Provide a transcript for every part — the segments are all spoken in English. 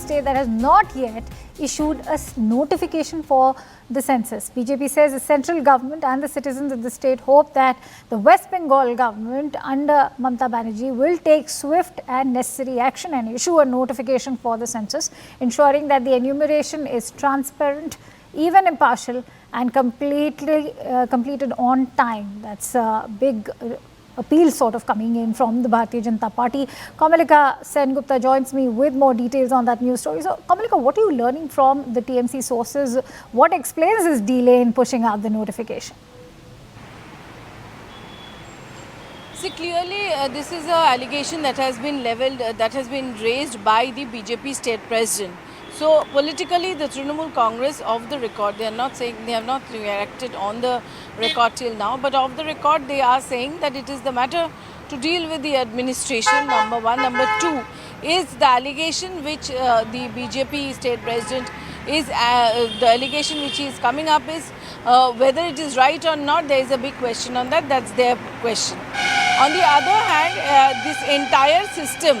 state that has not yet issued a notification for the census. BJP says the central government and the citizens of the state hope that the West Bengal government under Mamata Banerjee will take swift and necessary action and issue a notification for the census, ensuring that the enumeration is transparent, even impartial, and completed on time. That's a big appeal sort of coming in from the Bharatiya Janata Party. Kamalika Sengupta joins me with more details on that news story. So, Kamalika, what are you learning from the TMC sources? What explains this delay in pushing out the notification? See, clearly this is an allegation that has been levelled, that has been raised by the BJP state president. So politically, the Trinamool Congress, of the record, they are not saying, they have not reacted on the record till now, but of the record they are saying that it is the matter to deal with the administration, number one. Number two is the allegation which the BJP state president is, the allegation which is coming up is whether it is right or not. There is a big question on that, that's their question. On the other hand, this entire system,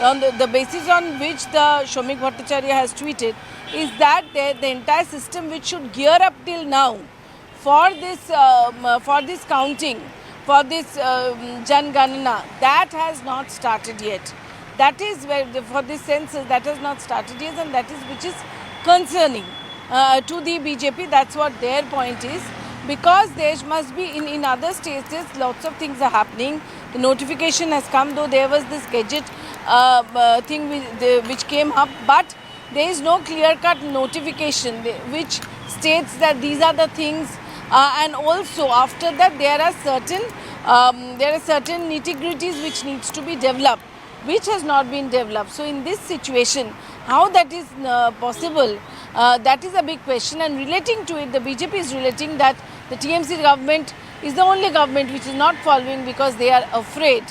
on the basis on which the Shomik Bhattacharya has tweeted, is that the entire system which should gear up till now for this counting, for this Jan Ganana, that has not started yet. That is where for this census that has not started yet, and that is which is concerning to the BJP. That's what their point is, because there must be in other states lots of things are happening. The notification has come, though there was this gadget thing which came up, but there is no clear-cut notification which states that these are the things, and also after that there are certain nitty-gritties which needs to be developed, which has not been developed. So in this situation, how that is possible, that is a big question. And relating to it, the BJP is relating that the TMC government is the only government which is not following because they are afraid